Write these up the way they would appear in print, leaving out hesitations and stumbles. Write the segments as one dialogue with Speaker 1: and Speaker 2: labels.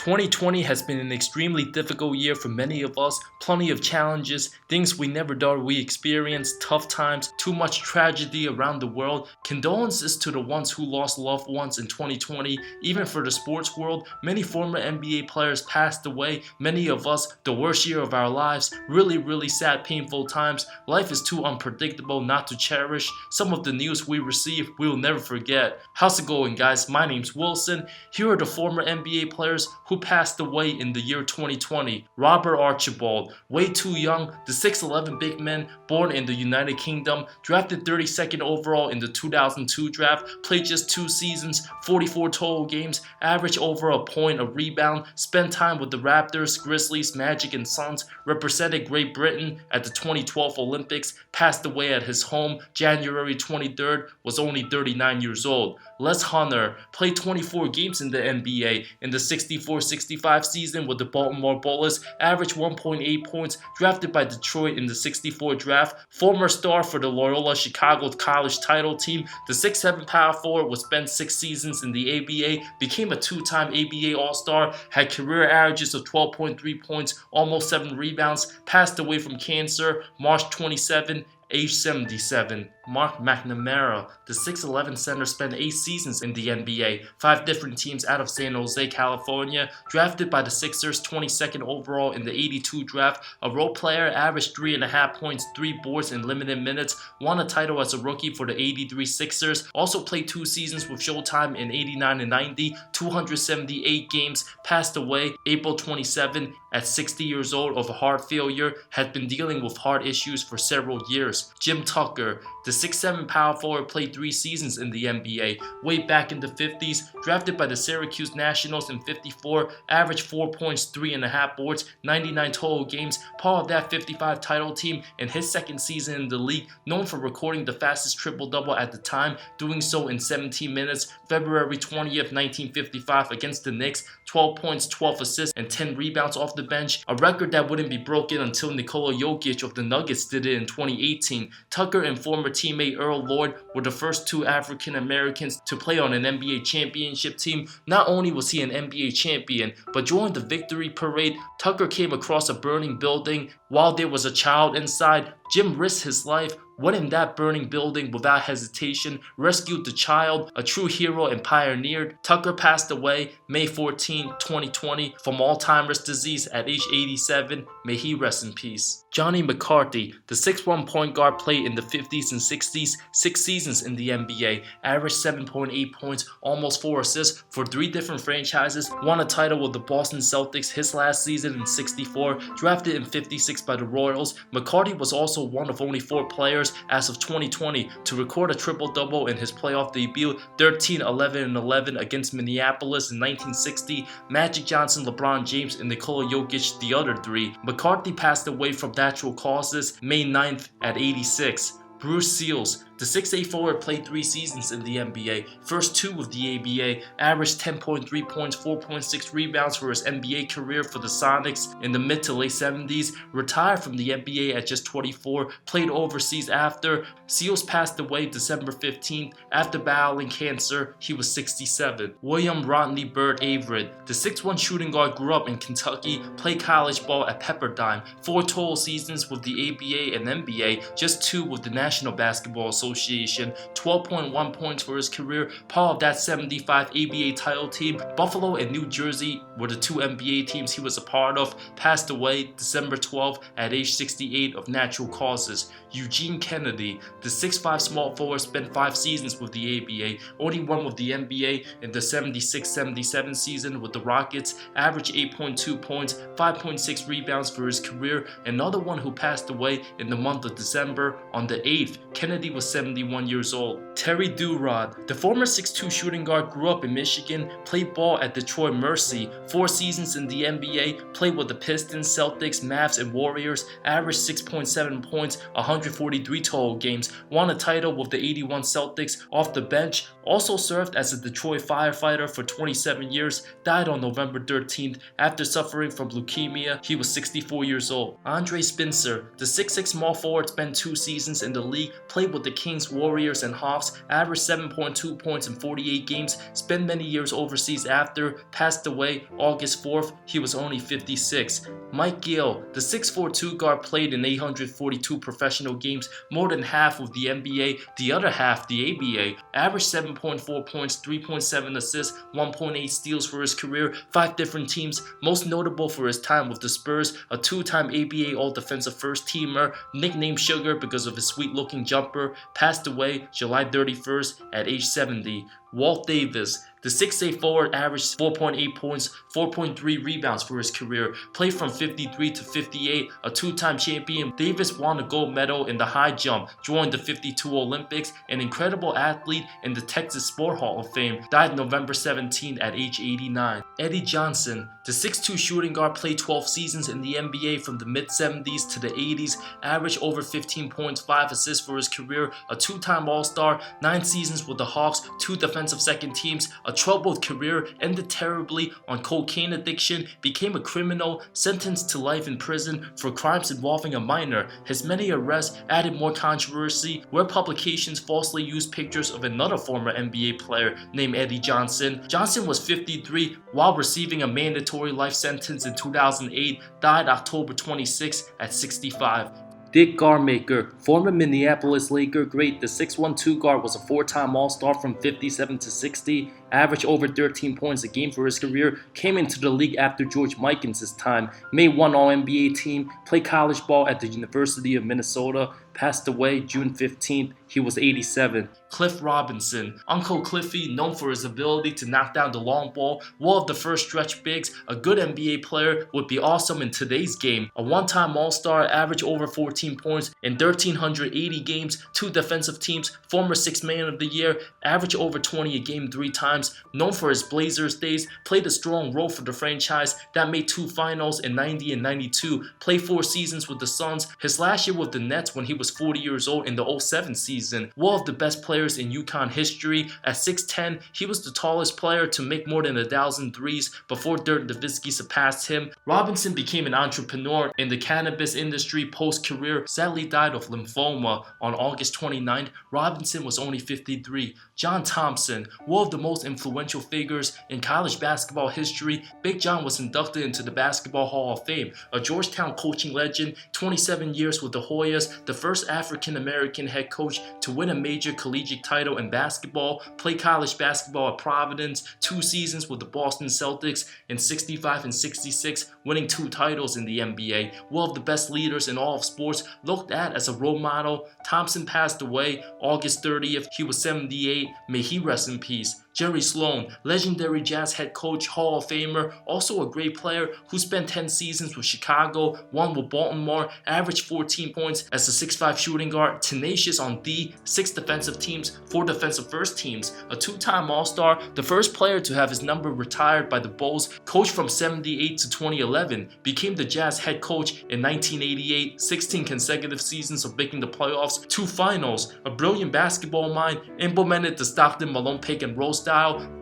Speaker 1: 2020 has been an extremely difficult year for many of us, plenty of challenges, things we never thought we experienced, tough times, too much tragedy around the world. Condolences to the ones who lost loved ones in 2020. Even for the sports world, many former NBA players passed away, many of us, the worst year of our lives. Really sad, painful times. Life is too unpredictable not to cherish. Some of the news we receive we'll never forget. How's it going, guys? My name's Wilson. Here are the former NBA players who passed away in the year 2020. Robert Archibald, way too young, the 6'11 big man, born in the United Kingdom, drafted 32nd overall in the 2002 draft, played just 2 seasons, 44 total games, averaged over a point a rebound, spent time with the Raptors, Grizzlies, Magic, and Suns, represented Great Britain at the 2012 Olympics, passed away at his home January 23rd, was only 39 years old. Les Hunter played 24 games in the NBA in the 64-65 season with the Baltimore Bullets, averaged 1.8 points, drafted by Detroit in the 64 draft, former star for the Loyola Chicago college title team. The 6'7 power forward was spent 6 seasons in the ABA, became a 2-time ABA All-Star, had career averages of 12.3 points, almost 7 rebounds, passed away from cancer March 27, age 77. Mark McNamara, the 6'11 center, spent 8 seasons in the NBA, 5 different teams out of San Jose, California, drafted by the Sixers 22nd overall in the 82 draft, a role player, averaged 3.5 points, 3 boards in limited minutes, won a title as a rookie for the 83 Sixers, also played 2 seasons with Showtime in 89 and 90, 278 games, passed away April 27 at 60 years old of a heart failure, had been dealing with heart issues for several years. Jim Tucker, the 6'7 power forward, played 3 seasons in the NBA, way back in the 50s, drafted by the Syracuse Nationals in 54, averaged 4 points, 3.5 boards, 99 total games, part of that 55 title team in his second season in the league, known for recording the fastest triple-double at the time, doing so in 17 minutes, February 20th, 1955 against the Knicks, 12 points, 12 assists, and 10 rebounds off the bench, a record that wouldn't be broken until Nikola Jokic of the Nuggets did it in 2018. Tucker and former teammate Earl Lloyd were the first 2 African Americans to play on an NBA championship team. Not only was he an NBA champion, but during the victory parade, Tucker came across a burning building. While there was a child inside, Jim risked his life, went in that burning building without hesitation, rescued the child, a true hero and pioneer. Tucker passed away May 14, 2020 from Alzheimer's disease at age 87. May he rest in peace. Johnny McCarthy, the 6'1 point guard, played in the 50s and 60s, 6 seasons in the NBA, averaged 7.8 points, almost 4 assists for 3 different franchises, won a title with the Boston Celtics his last season in 64, drafted in 56 by the Royals. McCarthy was also one of only 4 players as of 2020 to record a triple-double in his playoff debut, 13, 11, and 11 against Minneapolis in 1960, Magic Johnson, LeBron James, and Nikola Jokic the other 3. McCarthy passed away from natural causes May 9th at 86. Bruce Seals, the 6'8 forward, played 3 seasons in the NBA, first 2 with the ABA, averaged 10.3 points, 4.6 rebounds for his NBA career for the Sonics in the mid to late 70s, retired from the NBA at just 24, played overseas after. Seals passed away December 15th after battling cancer. He was 67. William Rodney Bird Averett, the 6'1 shooting guard, grew up in Kentucky, played college ball at Pepperdine, 4 total seasons with the ABA and NBA, just 2 with the National Basketball Association, 12.1 points for his career, part of that 75 ABA title team. Buffalo and New Jersey were the 2 NBA teams he was a part of, passed away December 12 at age 68 of natural causes. Eugene Kennedy, the 6'5 small forward, spent 5 seasons with the ABA, only one with the NBA in the 76-77 season with the Rockets, averaged 8.2 points, 5.6 rebounds for his career. Another one who passed away in the month of December on the 8th. Kennedy was 71 years old. Terry Durod, the former 6'2 shooting guard, grew up in Michigan, played ball at Detroit Mercy, 4 seasons in the NBA, played with the Pistons, Celtics, Mavs, and Warriors, averaged 6.7 points, 143 total games, won a title with the 81 Celtics off the bench, also served as a Detroit firefighter for 27 years, died on November 13th after suffering from leukemia. He was 64 years old. Andre Spencer, the 6'6 small forward, spent 2 seasons in the league, played with the Kings, Warriors, and Hawks, averaged 7.2 points in 48 games, spent many years overseas after, passed away August 4th, he was only 56. Mike Gill, the 6'4" guard, played in 842 professional games, more than half of the NBA, the other half the ABA, averaged 7.4 points, 3.7 assists, 1.8 steals for his career, 5 different teams, most notable for his time with the Spurs, a 2-time ABA All-Defensive First Teamer, nicknamed Sugar because of his sweet-looking jumper, passed away July 31st at age 70. Walt Davis, the 6'8" forward, averaged 4.8 points, 4.3 rebounds for his career, played from 53 to 58, a 2-time champion. Davis won a gold medal in the high jump, joined the 52 Olympics, an incredible athlete in the Texas Sport Hall of Fame, died November 17 at age 89. Eddie Johnson, the 6'2" shooting guard, played 12 seasons in the NBA from the mid-70s to the 80s, averaged over 15 points, 5 assists for his career, a 2-time All-Star, 9 seasons with the Hawks, 2 defensive second teams, a troubled career, ended terribly on cocaine addiction, became a criminal, sentenced to life in prison for crimes involving a minor. His many arrests added more controversy, where publications falsely used pictures of another former NBA player named Eddie Johnson. Johnson was 53 while receiving a mandatory life sentence in 2008, died October 26 at 65. Dick Garmaker, former Minneapolis Laker great, the 6'1" guard was a 4-time All-Star from 57 to 60, averaged over 13 points a game for his career, came into the league after George Mikan's time, made one All-NBA team, played college ball at the University of Minnesota, passed away June 15th, he was 87. Cliff Robinson, Uncle Cliffy, known for his ability to knock down the long ball, one of the first stretch bigs, a good NBA player, would be awesome in today's game. A 1-time All-Star, averaged over 14 points in 1,380 games, 2 defensive teams, former 6th Man of the Year, averaged over 20 a game 3 times, known for his Blazers days, played a strong role for the franchise that made 2 finals in 90 and 92, played 4 seasons with the Suns, his last year with the Nets when he was 40 years old in the 07 season. One of the best players in UConn history. At 6'10", he was the tallest player to make more than 1,000 threes before Dirk Nowitzki surpassed him. Robinson became an entrepreneur in the cannabis industry post-career, sadly died of lymphoma on August 29th. Robinson was only 53. John Thompson, one of the most influential figures in college basketball history, Big John was inducted into the Basketball Hall of Fame. A Georgetown coaching legend, 27 years with the Hoyas, the first African-American head coach to win a major collegiate title in basketball, played college basketball at Providence, 2 seasons with the Boston Celtics in 65 and 66, winning 2 titles in the NBA. One of the best leaders in all of sports, looked at as a role model. Thompson passed away August 30th. He was 78. May he rest in peace. Jerry Sloan, legendary Jazz head coach, Hall of Famer, also a great player who spent 10 seasons with Chicago, 1 with Baltimore, averaged 14 points as a 6'5" shooting guard, tenacious on D, 6 defensive teams, 4 defensive first teams, a 2-time All-Star, the first player to have his number retired by the Bulls, coached from 78 to 2011, became the Jazz head coach in 1988, 16 consecutive seasons of making the playoffs, 2 finals, a brilliant basketball mind, implemented the Stockton Malone pick and roll style.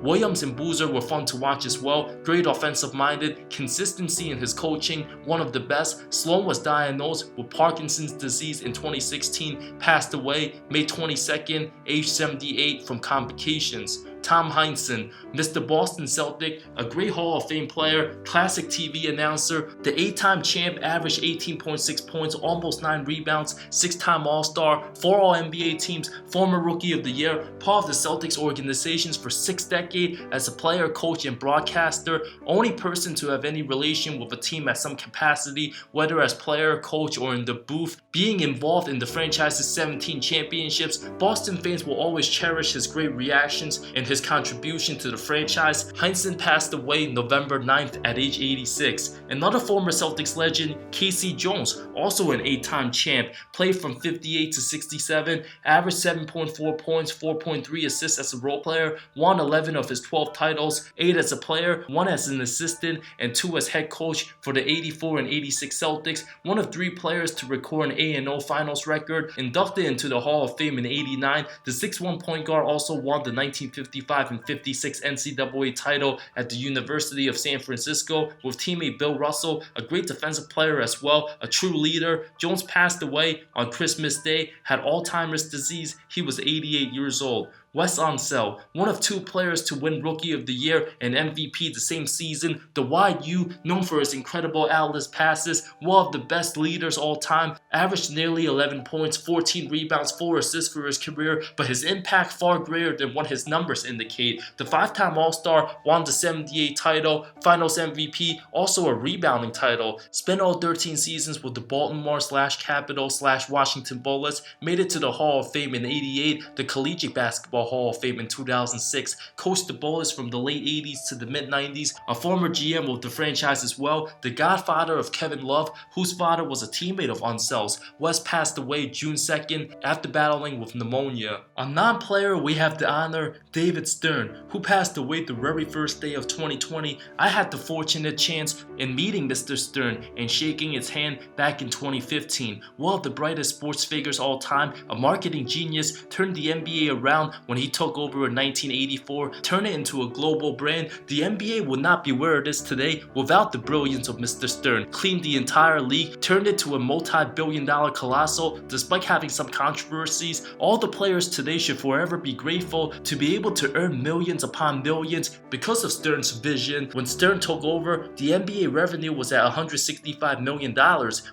Speaker 1: Williams and Boozer were fun to watch as well. Great offensive-minded, consistency in his coaching, one of the best. Sloan was diagnosed with Parkinson's disease in 2016, passed away May 22nd, age 78 from complications. Tom Heinsohn, Mr. Boston Celtic, a great Hall of Fame player, classic TV announcer, the 8-time champ, averaged 18.6 points, almost 9 rebounds, 6-time All-Star, 4 All-NBA teams, former Rookie of the Year, part of the Celtics organizations for 6 decades as a player, coach, and broadcaster, only person to have any relation with a team at some capacity, whether as player, coach, or in the booth, being involved in the franchise's 17 championships. Boston fans will always cherish his great reactions and his contribution to the franchise. Heinsohn passed away November 9th at age 86. Another former Celtics legend, Casey Jones, also an 8-time champ, played from 58 to 67, averaged 7.4 points, 4.3 assists as a role player, won 11 of his 12 titles, 8 as a player, 1 as an assistant, and 2 as head coach for the 84 and 86 Celtics, one of 3 players to record an A&O Finals record, inducted into the Hall of Fame in 89. The 6'1" point guard also won the 1954 55 and 56 NCAA title at the University of San Francisco with teammate Bill Russell, a great defensive player as well, a true leader. Jones passed away on Christmas Day, had Alzheimer's disease. He was 88 years old. Wes Unseld, one of 2 players to win Rookie of the Year and MVP the same season. The wide U, known for his incredible outlet passes, one of the best leaders all time, averaged nearly 11 points, 14 rebounds, 4 assists for his career, but his impact far greater than what his numbers indicate. The 5-time All-Star, won the 78 title, Finals MVP, also a rebounding title. Spent all 13 seasons with the Baltimore/Capital/Washington Bullets, made it to the Hall of Fame in '88, the Collegiate Basketball Hall of Fame in 2006, coached the Bullets from the late 80s to the mid-90s, a former GM with the franchise as well, the godfather of Kevin Love, whose father was a teammate of Unseld's. Wes passed away June 2nd after battling with pneumonia. A non-player, we have the honor, David Stern, who passed away the very first day of 2020. I had the fortunate chance in meeting Mr. Stern and shaking his hand back in 2015. One of the brightest sports figures all time, a marketing genius, turned the NBA around when he took over in 1984, turned it into a global brand. The NBA would not be where it is today without the brilliance of Mr. Stern. Cleaned the entire league, turned it to a multi-billion-dollar colossal. Despite having some controversies, all the players today should forever be grateful to be able to earn millions upon millions because of Stern's vision. When Stern took over, the NBA revenue was at $165 million.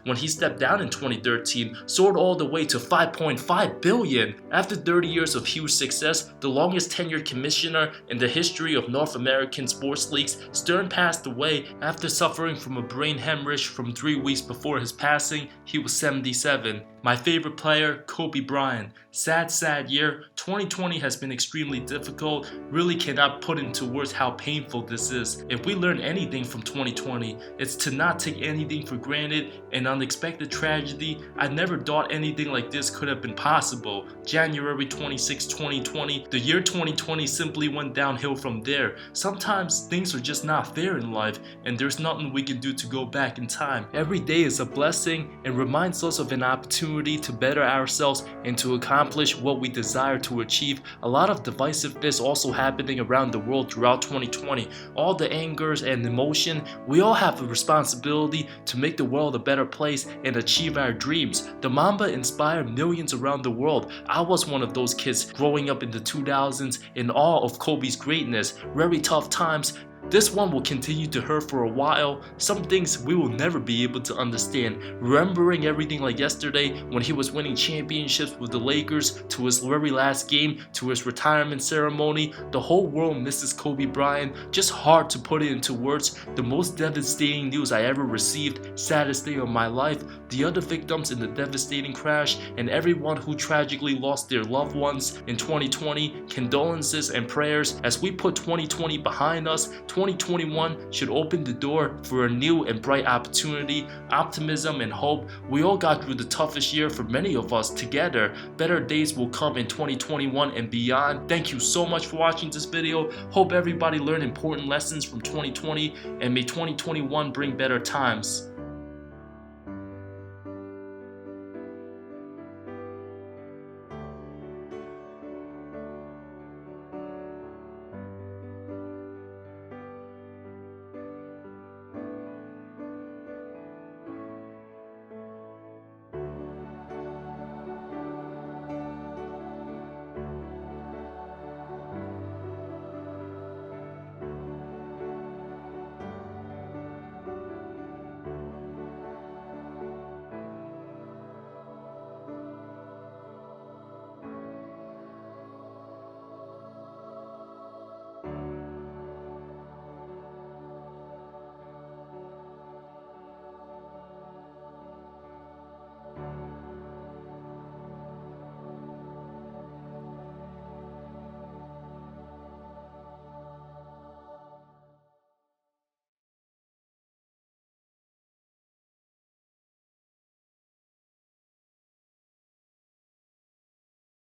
Speaker 1: When he stepped down in 2013, soared all the way to $5.5 billion. After 30 years of huge success, the longest tenured commissioner in the history of North American sports leagues, Stern passed away after suffering from a brain hemorrhage from 3 weeks before his passing. He was 77. My favorite player, Kobe Bryant. Sad year. 2020 has been extremely difficult. Really cannot put into words how painful this is. If we learn anything from 2020, it's to not take anything for granted. An unexpected tragedy. I never thought anything like this could have been possible. January 26, 2020. The year 2020 simply went downhill from there. Sometimes things are just not fair in life, and there's nothing we can do to go back in time. Every day is a blessing and reminds us of an opportunity to better ourselves and to accomplish what we desire to achieve. A lot of divisiveness also happening around the world throughout 2020. All the angers and emotion, we all have a responsibility to make the world a better place and achieve our dreams. The Mamba inspired millions around the world. I was one of those kids growing up in the 2000s in awe of Kobe's greatness. Very tough times. This one will continue to hurt for a while. Some things we will never be able to understand. Remembering everything like yesterday when he was winning championships with the Lakers, to his very last game, to his retirement ceremony. The whole world misses Kobe Bryant. Just hard to put it into words. The most devastating news I ever received. Saddest day of my life. The other victims in the devastating crash and everyone who tragically lost their loved ones in 2020. Condolences and prayers as we put 2020 behind us. 2021 should open the door for a new and bright opportunity, optimism and hope. We all got through the toughest year for many of us together. Better days will come in 2021 and beyond. Thank you so much for watching this video. Hope everybody learned important lessons from 2020 and may 2021 bring better times.